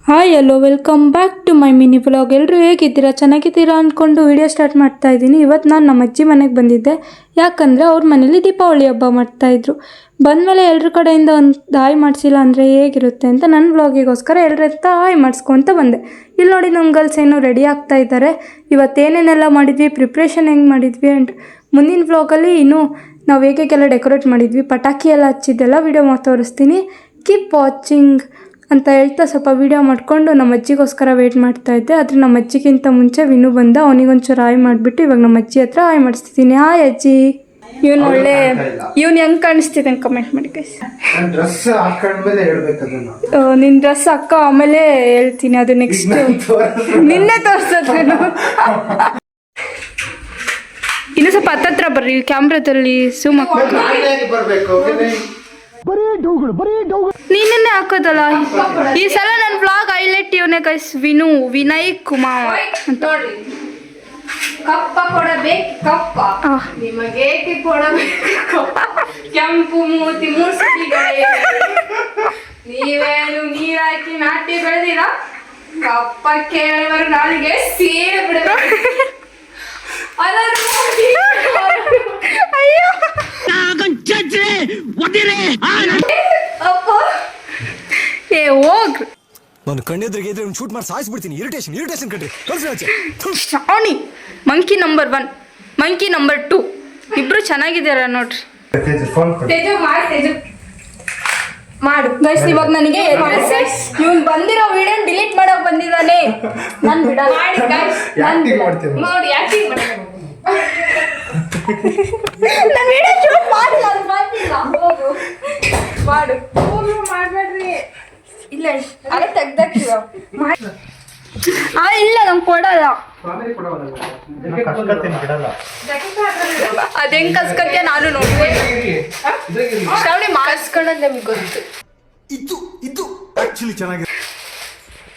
Hi hello welcome back to my mini vlog. ಎಲ್ಲರೂ ಹೇಗಿದ್ದೀರಾ? ಚೆನ್ನಾಗಿದ್ದೀರಾ ಅಂದ್ಕೊಂಡು ವಿಡಿಯೋ ಸ್ಟಾರ್ಟ್ ಮಾಡ್ತಾ ಇದ್ದೀನಿ. ಇವತ್ತು ನಾನು ನಮ್ಮ ಅಜ್ಜಿ ಮನೆಗೆ ಬಂದಿದ್ದೆ. ಯಾಕಂದರೆ ಅವ್ರ ಮನೇಲಿ ದೀಪಾವಳಿ ಹಬ್ಬ ಮಾಡ್ತಾಯಿದ್ರು. ಬಂದಮೇಲೆ ಎಲ್ಲರ ಕಡೆಯಿಂದ ಒಂದು ಹಾಯ್ ಮಾಡಿಸಿಲ್ಲ ಅಂದರೆ ಹೇಗಿರುತ್ತೆ ಅಂತ ನನ್ನ ವ್ಲಾಗಿಗೋಸ್ಕರ ಎಲ್ಲರ ಹತ್ರ ಹಾಯ್ ಮಾಡಿಸ್ಕೊಂತ ಬಂದೆ. ಇಲ್ಲಿ ನೋಡಿ ನಮ್ಮ ಗರ್ಲ್ಸ್ ಏನೋ ರೆಡಿ ಆಗ್ತಾ ಇದ್ದಾರೆ. ಇವತ್ತೇನೇನೆಲ್ಲ ಮಾಡಿದ್ವಿ, ಪ್ರಿಪ್ರೇಷನ್ ಹೆಂಗೆ ಮಾಡಿದ್ವಿ ಆ್ಯಂಡ್ ಮುಂದಿನ ವ್ಲಾಗಲ್ಲಿ ಇನ್ನೂ ನಾವು ಹೇಗೆಲ್ಲ ಡೆಕೋರೇಟ್ ಮಾಡಿದ್ವಿ, ಪಟಾಕಿ ಎಲ್ಲ ಹಚ್ಚಿದ್ದೆಲ್ಲ ವೀಡಿಯೋ ತೋರಿಸ್ತೀನಿ. ಕೀಪ್ ವಾಚಿಂಗ್ ಅಂತ ಹೇಳ್ತಾ ಸ್ವಲ್ಪ ವೀಡಿಯೋ ಮಾಡಿಕೊಂಡು ನಮ್ಮ ಅಜ್ಜಿಗೋಸ್ಕರ ವೆಯ್ಟ್ ಮಾಡ್ತಾಯಿದ್ದೆ. ಆದರೆ ನಮ್ಮ ಅಜ್ಜಿಗಿಂತ ಮುಂಚೆ ವಿನು ಬಂದ. ಅವನಿಗೊಂಚೂರು ಹಾಯ್ ಮಾಡಿಬಿಟ್ಟು ಇವಾಗ ನಮ್ಮ ಅಜ್ಜಿ ಹತ್ರ ಹಾಯ್ ಮಾಡಿಸ್ತಿದ್ದೀನಿ. ಹಾಯ್ ಅಜ್ಜಿ. ಇವನು ಒಳ್ಳೆ ಹೆಂಗೆ ಕಾಣಿಸ್ತಿದೆ ಅಂತ ಕಮೆಂಟ್ ಮಾಡಿ ಗೈಸ್. ನಿನ್ನ ಡ್ರೆಸ್ ಅಕ್ಕ ಆಮೇಲೆ ಹೇಳ್ತೀನಿ, ಅದು ನೆಕ್ಸ್ಟ್ ನಿನ್ನೆ ತೋರಿಸೋದು. ಇನ್ನು ಸ್ವಲ್ಪ ಹತ್ತತ್ರ ಬರ್ರಿ, ಕ್ಯಾಮ್ರಾದಲ್ಲಿ ಝೂಮ್ ಹಾಕ್ಬೇಕು. ನೀನೇ ಹಾಕೋದಲ್ಲ ಈ ಸಲ ನನ್ನ ವ್ಲಾಗ್ ಹೈಲೈಟ್ ಇವನೇ ಗೈಸ್. ವಿನಯ್ ಕುಮಾರ್ ಅಂತ. ಕಪ್ಪ ಕೊಡಬೇಕು, ಕಪ್ಪ ನಿಮಗೇಕೆ ಕೊಡಬೇಕು, ಕೆಂಪು ಮೂತಿ ಮುಸುಕಿಗಳೇ, ನೀವೇನು ನೀರಾಕಿ ನಾಟಿ ಬೆಳೆದಿರ, ಕಪ್ಪ ಕೇಳಿವರು ನಾಳಿಗೆ ಸೇರಿ ಬಿಡಬೇಕು. ಅಯ್ಯೋ ಏ ಹೋಗ್ ನಾನು ಕಣ್ಣೆದ್ರಿಗೆ ಇದ್ರೆ ಶೂಟ್ ಮಾಡಿ ಸಾಯಿಸ್ಬಿಡ್ತೀನಿ. ಇರಿಟೇಷನ್ ಕಣ್ರಿ. Shani monkey number 1, monkey number 2 ಇಬ್ರು ಚೆನ್ನಾಗಿದ್ದಾರ ನೋಡ್ರಿ. ಮಾಡು ಗೈಸ್. ಇವಾಗ ನನಗೆ ಇವ್ನು ಬಂದಿರೋ ವಿಡಿಯೋ ಡಿಲೀಟ್ ಮಾಡೋಕೆ ಬಂದಿದ್ದಾನೆ. ನಾನು ಬಿಡಲ್ಲ. ನೋಡಿ ಆಕ್ಟಿಂಗ್ ನಾನು ವಿಡಿಯೋ ಶೂಟ್ ಮಾಡಿಲ್ಲ, ಅದು ಬಂದಿಲ್ಲ. ಹೋಗು ಮಾಡು. ಮಾಡಬೇಡ್ರಿ. ಇಲ್ಲ ಅದೇ ತೆಗ್ದಾಕಿವ ಇಲ್ಲ ನಂಗೆ ಕೊಡಲ್ಲ. ಅದೇಂಗ್ ಕಸ್ಕತ್ಯ ನಾನು ನೋಡ್ತೀನಿ. ಶ್ರಾವಣಿ ಮಾರ್ಸ್ಕೊಳ್ಳೋದು ನಮಗೆ ಗೊತ್ತು. ಇದು ಆಕ್ಚುಲಿ ಚೆನ್ನಾಗಿದೆ.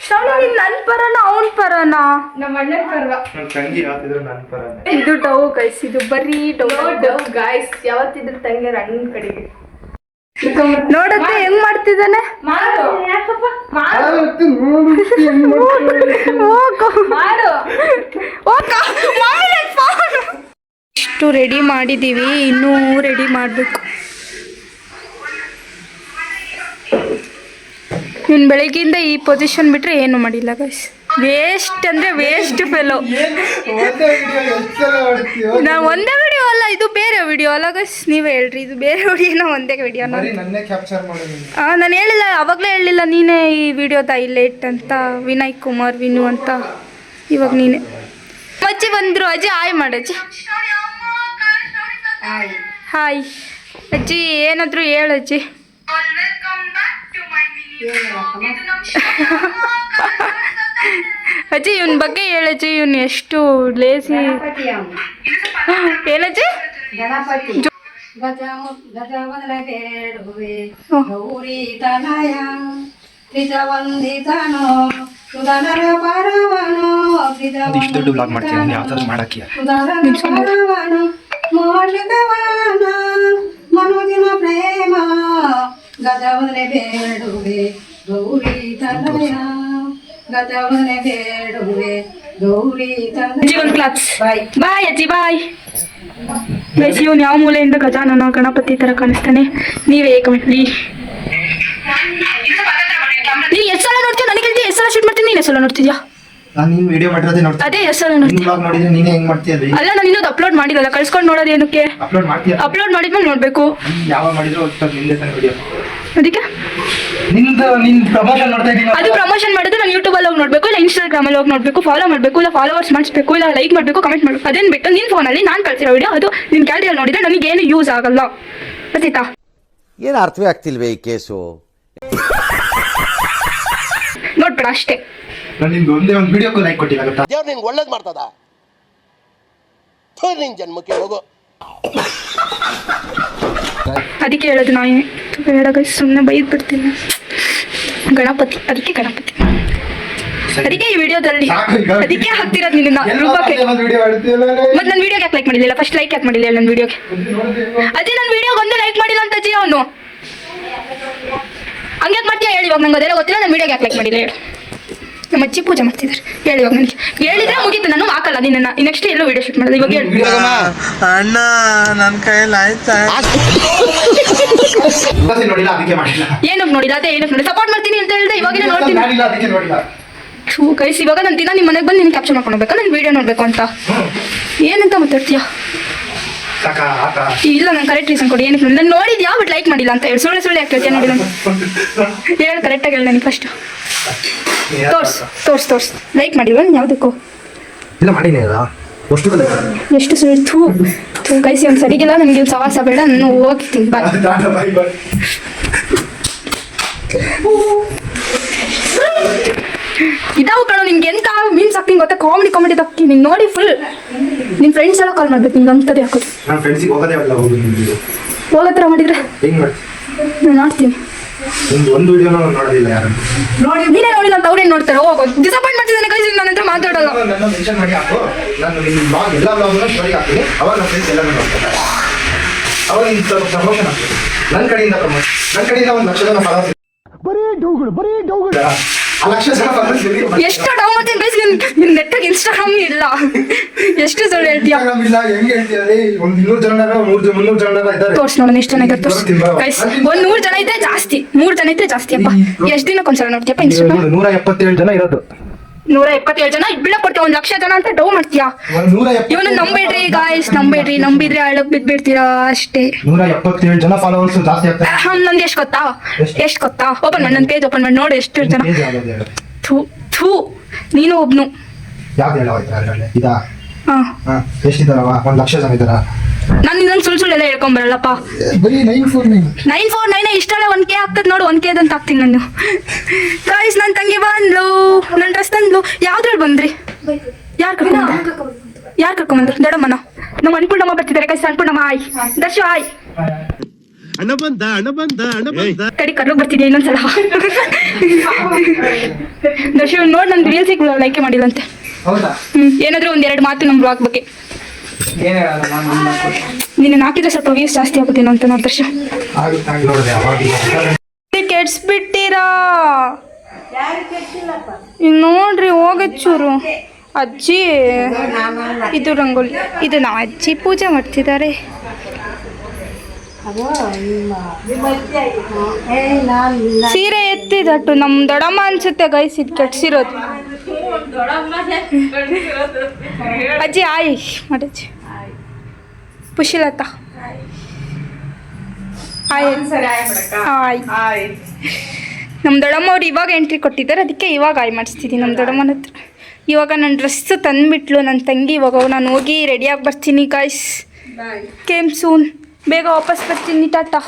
ಶ್ರಾವಣಿ ನನ್ ಪರನ ಅವನ್ ಪರನ? ನಮ್ಮ ಅಣ್ಣನ ಪರವ. ನನ್ನ ತಂಗಿ ಯಾವತ್ತಿದ್ರು ನನ್ನ ಪರನೇ. ಇದು ಡವ್ ಗೈಸ್, ಇದು ಬರೀ ಡವ್ ಗೈಸ್. ಯಾವತ್ತಿದ್ರು ತಂಗಿ ಅಣ್ಣನ ಕಡೆಗೆ. ನೋಡತ್ತೆ ಹೆಂಗ್ ಮಾಡ್ತಿದ್ದಾನೆ. ಇಷ್ಟು ರೆಡಿ ಮಾಡಿದೀವಿ, ಇನ್ನೂ ರೆಡಿ ಮಾಡಬೇಕು. ಇನ್ನು ಬೆಳಗ್ಗೆಯಿಂದ ಈ ಪೊಸಿಷನ್ ಬಿಟ್ರೆ ಏನು ಮಾಡಿಲ್ಲ ಗೈಸ್. ವೇಸ್ಟ್ ಅಂದ್ರೆ ವೇಸ್ಟ್ ಫೆಲೋ. ನಾವು ಒಂದೇ ವಿಡಿಯೋ ಅಲ್ಲ, ಇದು ಬೇರೆ ವಿಡಿಯೋ ಅಲ್ಲ ಗೈಸ್. ನೀವೇ ಹೇಳ್ರಿ, ಇದು ಬೇರೆ ವಿಡಿಯೋನ ಒಂದೇ ವಿಡಿಯೋ. ನಾನು ಹೇಳಿಲ್ಲ, ಅವಾಗಲೇ ಹೇಳಿಲ್ಲ ನೀನೇ ಈ ವಿಡಿಯೋದ ಹೈಲೈಟ್ ಅಂತ. ವಿನಯ್ ಕುಮಾರ್ ವಿನು ಅಂತ. ಇವಾಗ ನೀನೆ. ಅಜ್ಜಿ ಬಂದ್ರು. ಅಜ್ಜಿ ಹಾಯ್ ಮಾಡಜ್ಜಿ. ಹಾಯ್ ಅಜ್ಜಿ. ಏನಾದರೂ ಹೇಳಜ್ಜಿ. ಅಜ್ಜಿ ಇವನ್ ಬಗ್ಗೆ ಹೇಳಜ್ಜಿ. ಇವನು ಎಷ್ಟು ಲೇಸಿ. ಏನಜ್ಜಿ? ದೊಡ್ಡ ಬ್ಲಾಗ್ ಮಾಡ್ತೀನಿ, ಯಾವ್ದಾದ್ರು ಮಾಡಕ್ಕೆ. ಮನೋಜಿನ ಪ್ರೇಮ ಗಜವನೆ ಬೇಡುವೆ ಗೌರಿ ತನಯ, ಗಜವನೆ ಬೇಡುವೆ ಗೌರಿ ತನಯ. ಬಾಯ್ ಬಾಯ್ ಅಜ್ಜಿ ಬಾಯ್. ಗೈಸ್ ಇವನು ಯಾವ ಮೂಲೆಯಿಂದ ಗಜಾನನ ಗಣಪತಿ ತರ ಕಾಣಿಸ್ತಾನೆ? ನೀವೇ ಕಮೆಂಟ್ ಮಾಡಿ. ನೀನು ಎಷ್ಟು ಸಲ ನೋಡ್ತೀಯ? ನನಗೆ ಹೇಳ್ತೀಯ ಎಷ್ಟು ಸಲ ಶೂಟ್ ಮಾಡ್ತೀನಿ, ನೀನು ಎಷ್ಟು ಸಲ ನೋಡ್ತಿದ್ಯಾ? ನಾನು ನಿನ್ನ ವಿಡಿಯೋ ಮಾಡಿರೋದೇ ನೋಡ್ತೀನಿ. ಅದೇ ಎಷ್ಟು ಸಲ ನೋಡ್ತೀನಿ. ಬ್ಲಾಗ್ ನೋಡಿದ್ರೆ ನೀನೇ ಹೆಂಗ್ ಮಾಡ್ತೀಯ? ಅಲ್ಲ ನಾನು ಇನ್ನೊಂದು ಅಪ್ಲೋಡ್ ಮಾಡಿರಲ್ಲ, ಕಳ್ಸ್ಕೊಂಡು ನೋಡೋದು ಏನಕ್ಕೆ? ಅಪ್ಲೋಡ್ ಮಾಡ್ತೀಯ? ಅಪ್ಲೋಡ್ ಮಾಡಿದ್ಮೇಲೆ ನೋಡ್ಬೇಕು. ಯಾವಾಗ ಮಾಡಿದ್ರು ನಿಂದೆ ತಾನೆ ವಿಡಿಯೋ. ಅದಕ್ಕೆ ನಿನ್ ಪ್ರಮೋಷನ್ ನೋಡ್ತಾ ಇದ್ದೀನಿ. ಅದು ಪ್ರಮೋಷನ್ ಮಾಡಿದ್ರೆ ನಾನು ಯೂಟ್ಯೂಬಲ್ಲಿ ಹೋಗಿ ನೋಡ್ಬೇಕು, ಇಲ್ಲ ಇನ್ಸ್ಟಾಗ್ರಾಮಲ್ಲಿ ಹೋಗಿ ನೋಡ್ಬೇಕು, ಫಾಲೋ ಮಾಡಬೇಕು, ಇಲ್ಲ ಫಾಲೋವರ್ಸ್ ಮಾಡಿಸ್ಬೇಕು, ಇಲ್ಲ ಲೈಕ್ ಮಾಡಬೇಕು, ಕಮೆಂಟ್ ಮಾಡಬೇಕು. ಅದೇನು ಬಿಟ್ಟು ನಿನ್ನ ಫೋನಲ್ಲಿ ನಾನು ಕಳ್ಸಿರೋ ವಿಡಿಯೋ ಅದು ನಿನ್ನ ಗ್ಯಾಲರಿಯಲ್ಲಿ ನೋಡಿದ್ರೆ ನನಗೇನು ಯೂಸ್ ಆಗಲ್ಲ. ಗೊತ್ತಿತ್ತಾ? ಏನು ಅರ್ಥವೇ ಆಗ್ತಿಲ್ವೇ ಈ ಕೇಸು? ನೋಡ್ಬೇಡ ಅಷ್ಟೇ. ನಾನು ನಿಂದು ಒಂದೇ ಒಂದು ವಿಡಿಯೋಕ್ಕೂ ಲೈಕ್ ಕೊಟ್ಟಿಲ್ಲ ಗೊತ್ತಾ? ದೇವ್ರು ನಿಂಗೆ ಒಳ್ಳೇದು ಮಾಡ್ತದ? ನಿನ್ನ ಜನ್ಮಕ್ಕೆ ಹೋಗೋ. ಅದಕ್ಕೆ ಹೇಳೋದು ನಾನು ಬೇಡ ಗೈಸ್, ಸುಮ್ಮನೆ ಬೈದು ಬಿಡ್ತೀನಿ. ಗಣಪತಿ, ಅದಕ್ಕೆ ಗಣಪತಿ. ಅದಕ್ಕೆ ಈ ವಿಡಿಯೋದಲ್ಲಿ ಅದಕ್ಕೆ ಹಾಕ್ತಿರೋದು ನಿನ್ನ ರೂಪಕ್ಕೆ. ಮತ್ತೆ ನನ್ನ ವಿಡಿಯೋಗೆ ಯಾಕೆ ಲೈಕ್ ಮಾಡಿಲ್ಲ? ಫಸ್ಟ್ ಲೈಕ್ ಯಾಕೆ ಮಾಡಿಲ್ಲ ನನ್ನ ವಿಡಿಯೋಗೆ? ಅದೇ ನನ್ನ ವಿಡಿಯೋಗೆ ಒಂದೇ ಲೈಕ್ ಮಾಡಿಲ್ಲ ಅಂತ ಅಜ್ಜಿ ಅವನು. ಹಂಗೆ ಮಾಡ್ತೀಯ ಹೇಳಿ, ಇವಾಗ ನಂಗೆ ಅದೆಲ್ಲ ಗೊತ್ತಿಲ್ಲ. ನನ್ನ ವಿಡಿಯೋಗೆ ಯಾಕೆ ಲೈಕ್ ಮಾಡಿಲ್ಲ ಹೇಳು? ನಮ್ಮ ಅಜ್ಜಿ ಪೂಜೆ ಮಾಡ್ತಿದ್ದಾರೆ. ಹೇಳಿ ಇವಾಗ ನನಗೆ ಹೇಳಿದ್ರೆ ಮುಗೀತು, ನಾನು ಹಾಕಲ್ಲ ನಿನ್ನ ನೆಕ್ಸ್ಟ್ ಎಲ್ಲೋ ವಿಡಿಯೋ ಶೂಟ್ ಮಾಡೋದು. ಇವಾಗ ಹೇಳಿ ಅಣ್ಣ ನನ್ನ ಕೈಯಲ್ಲಿ ಆಯ್ತಾ ನೋಡಿಲ್ಲ ಅದಕ್ಕೆ ಮಾಡಿಲ್ಲ. ಏನಕ್ಕೆ ನೋಡಿಲ್ಲ, ಅದೇ ಏನಕ್ಕೆ ನೋಡಿ ಸಪೋರ್ಟ್ ಮಾಡ್ತೀನಿ ಅಂತ ಹೇಳಿದೆ, ಇವಾಗಿನ ನೋಡ್ತೀನಿ. ಮಾಡಿಲ್ಲ ಅದಕ್ಕೆ ನೋಡಿಲ್ಲ. ಕೈಸ್ ಇವಾಗ ನಾನು ದಿನ ನಿಮ್ಮ ಮನೆಗೆ ಬಂದು ನೀನು ಕ್ಯಾಪ್ಚರ್ ಮಾಡ್ಕೊಳ್ಬೇಕಾ, ನಾನು ವಿಡಿಯೋ ನೋಡ್ಬೇಕು ಅಂತ ಏನಂತ ಮಾತಾಡ್ತೀಯ? ಸಾಕ ಆತ ಇಲ್ಲ ನಾನು ಕರೆಕ್ಟ್ ರೀಸನ್ ಕೊಡಿ, ಏನಕ್ಕೆ ನೋಡಿ ನಾನು ನೋಡಿದ್ಯಾ ಬಟ್ ಲೈಕ್ ಮಾಡಿಲ್ಲ ಅಂತ ಹೇಳಿ ಸುಳ್ಳು ಸುಳ್ಳು ಯಾಕೆ ಹೇಳ್ತೀಯ? ನೋಡಿ ನಾನು ಹೇಳಿ ಕರೆಕ್ಟಾಗಿ ಹೇಳಿ ನನಗೆ ಫಸ್ಟ್ ತೋರ್ಸ್ ಲೈಕ್ ಮಾಡಿಲ್ವ ನೀನು ಯಾವುದಕ್ಕೂ? ಇಲ್ಲ ಮಾಡಿನೇ ಅಲ್ಲ ಅಷ್ಟು ಎಷ್ಟು ಸುಳ್ಳು ಥೂ ಕೈಸಿ ಒಂದು ಸರಿಗಿಲ್ಲ, ನನಗೆ ಸವಾಸ ಬೇಡ, ನಾನು ಹೋಗ್ತೀನಿ ಬಾಯ್. ಇದಾವು ಕಣೋ ನಿನ್ಗೆ ಎಂತ ಮೀನ್ಸ್ ಹಾಕ್ತೀನಿ ಗೊತ್ತಾ, ಕಾಮಿಡಿ ತಕ್ಕಿ ನಿಂಗೆ ನೋಡಿ ಫುಲ್ ನಿನ್ನ ಫ್ರೆಂಡ್ಸ್ ಎಲ್ಲ ಕಾಲ್ ಮಾಡ್ಬೇಕು ನಿಂಗೆ ಅಂತದೇ ಹಾಕೋದು. ನನ್ನ ಫ್ರೆಂಡ್ಸಿಗೆ ಹೋಗೋದೇ ಅಲ್ಲ ಹೋಗತ್ರ ಮಾಡಿದ್ರೆ ಹೆಂಗ್ ಮಾಡ್ತೀನಿ ನಾನು ಮಾಡ್ತೀನಿ. ನಿಮ್ದು ಒಂದು ವಿಡಿಯೋನ ನೋಡೋದಿಲ್ಲ ಯಾರು ನೀನೇ ನೋಡಿಲ್ಲ ಅಂತ ಅವ್ರೇನು ನೋಡ್ತಾರೆ? ಹೋಗೋದು ಡಿಸಪಾಯಿಂಟ್ ಮಾಡ್ತಿದ್ದೇನೆ ಕೈಸಿ, ನನ್ನ ಹತ್ರ ಮಾತಾಡೋಲ್ಲ. ನನ್ನ ಮೆನ್ಷನ್ ಮಾಡಿ ಹಾಕು, ನಾನು ನಿಮ್ಮ ಬ್ಲಾಗ್ ಎಲ್ಲ ಬ್ಲಾಗ್ನ ಸ್ಟೋರಿ ಹಾಕ್ತೀನಿ, ಅವಾಗ ನನ್ನ ಫ್ರೆಂಡ್ಸ್ ಎಲ್ಲರೂ ನೋಡ್ತಾರೆ, ಅವಾಗ ನಿನ್ನ ಸ್ವಲ್ಪ ಪ್ರಮೋಷನ್ ಆಗ್ತದೆ. ನನ್ನ ಕಡೆಯಿಂದ ಒಂದು 1,00,000 ಜನ ಫಾಲೋವರ್ಸ್. ಆ 1,00,000 ಜನ ಫಾಲೋವರ್ಸ್ ಎಷ್ಟು ಡೌನ್ ಮಾಡ್ತೀನಿ ಕೈಸಿ, ನಿನ್ನ ನೆಟ್ಟಾಗಿ ಇನ್ಸ್ಟಾಗ್ರಾಮ್ ಇಲ್ಲ, ಎಷ್ಟು ಸುಳ್ಳು ಹೇಳ್ತೀಯ? ಇಲ್ಲ ಹೆಂಗ್ ಹೇಳ್ತೀರಿ? ಒಂದು 200 ಜನ 300 ಜನ ಇದ್ದಾರೆ. ತೋರ್ಸ್ ನೋಡೋಣ ಎಷ್ಟು ಜನ ಇದ್ದಾರೆ ತೋರ್ಸ್ ಗೈಸ್. ಒಂದು 100 ಜನ ಇದ್ರೆ ಜಾಸ್ತಿ, 3 ಜನ ಇದ್ರೆ ಜಾಸ್ತಿ ಅಪ್ಪ. ಎಷ್ಟು ದಿನಕ್ಕೊಂದ್ಸಲ ನೋಡ್ತೀಯಪ್ಪ ಇನ್ಸ್ಟಾಗ್ರಾಮ್? 177 ಜನ ಇರೋದು. 177 ಜನ ಬಿಡಕ್ ಕೊಡ್ತೀಯ, 1,00,000 ಜನ ಅಂತ ಡೌ ಮಾಡ್ತೀಯಾ? ಇವನು ನಂಬೇಡ್ರಿ ಗಾಯ್ಸ್, ನಂಬಿದ್ರೆ ಅಳಕ್ ಬಿದ್ಬಿಡ್ತೀರಾ ಅಷ್ಟೇ. 177 ಜನ ಫಾಲೋವರ್ಸ್ ಜಾಸ್ತಿ ಆಗ್ತಾರೆ. ನಂದು ಎಷ್ಟು ಗೊತ್ತಾ? ಓಪನ್ ಮಾಡಿ ನನ್ನ ಪೇಜ್ ಓಪನ್ ಮಾಡಿ ನೋಡಿ ಎಷ್ಟು ಜನ. ಥೂ ನೀನು ಒಬ್ನು. ಯಾವ್ದು ಹೇಳೋಯ್ತು ಅದರಲ್ಲಿ ಇದಾ? ಹಾ ಎಷ್ಟಿದಾರವ? 1,00,000 ಜನ ಇದ್ದಾರಾ? ನಾನು ಇನ್ನೊಂದು ಸುಳ್ಳು ಎಲ್ಲ ಹೇಳ್ಕೊಂಬರಲ್ಲಪ್ಪ. ಬರೀ 949 ಇಷ್ಟಲ್ಲ 1K ಆಗ್ತದೆ ನೋಡು, 1K ಅಂತ ಹಾಕ್ತೀನಿ ನಾನು. ಗಾಯ್ಸ್ ನನ್ನ ತಂಗಿ ಬಂದ್ಲು, ನನ್ನ ಡ್ರೆಸ್ ತಂದ್ಲು. ಯಾವ್ದ್ರಲ್ಲಿ ಬಂದ್ರಿ? ಯಾರು ಕರ್ಕೊಂಬಂದ್ರು? ದೊಡ್ಡಮ್ಮನ ನಮ್ಮ ಅನ್ಪೂರ್ಣಮ್ಮ ಬರ್ತಿದ್ದಾರೆ ಗಾಯ್ಸ್. ಅನ್ಪೂರ್ಣಮ್ಮ ಆಯ್, ದರ್ಶು ಆಯ್. ಅಣ್ಣ ಬಂದ ತಡಿ ಕರ್ಲು ಬರ್ತಿದ್ಯಾ ಇನ್ನೊಂದ್ಸಲ. ದರ್ಶು ನೋಡಿ ನನ್ನ ರೀಲ್ಸಿಗೆ ಲೈಕ್ ಮಾಡಿಲ್ಲಂತೆ. ಹೌದಾ? ಏನಾದ್ರೂ ಒಂದೆರಡು ಮಾತು ನಮ್ಮ ಬ್ಲಾಗ್ ಬಗ್ಗೆ ನೀನು ಹಾಕಿದ್ರೆ ಸ್ವಲ್ಪ ವ್ಯೂಸ್ ಜಾಸ್ತಿ ಆಗುತ್ತೇನೋ ಅಂತ ನೋಡಿ ದರ್ಶು. ಕೆಡ್ಸ್ಬಿಟ್ಟಿರಾ ನೋಡ್ರಿ, ಹೋಗಚ್ಚೂರು ಅಜ್ಜಿ. ಇದು ರಂಗೋಲಿ, ಇದು ನಾವು ಅಜ್ಜಿ ಪೂಜೆ ಮಾಡ್ತಿದ್ದಾರೆ. ಸೀರೆ ಎತ್ತಿದಟ್ಟು ನಮ್ಮ ದೊಡ್ಡಮ್ಮ ಅನ್ಸುತ್ತೆ ಗೈಸ್, ಇದು ಕೆಡ್ಸಿರೋದು. ಅಜ್ಜಿ ಆಯ್ ಮಾಡಜ್ಜಿ. ಪುಷಿಲತಾ ಆಯ್. ನಮ್ಮ ದೊಡ್ಡಮ್ಮ ಅವ್ರು ಇವಾಗ ಎಂಟ್ರಿ ಕೊಟ್ಟಿದ್ದಾರೆ, ಅದಕ್ಕೆ ಇವಾಗ ಆಯ್ ಮಾಡಿಸ್ತಿದ್ದೀನಿ ನಮ್ಮ ದೊಡ್ಡಮ್ಮನ ಹತ್ರ. ಇವಾಗ ನನ್ನ ಡ್ರೆಸ್ ತಂದುಬಿಟ್ಲು ನನ್ನ ತಂಗಿ. ಇವಾಗ ನಾನು ಹೋಗಿ ರೆಡಿಯಾಗಿ ಬರ್ತೀನಿ ಗಾಯ್ಸ್. ಕೇಮ್ ಸೂನ್, ಬೇಗ ವಾಪಸ್ ಬರ್ತೀನಿ. ಟಾಟಾ.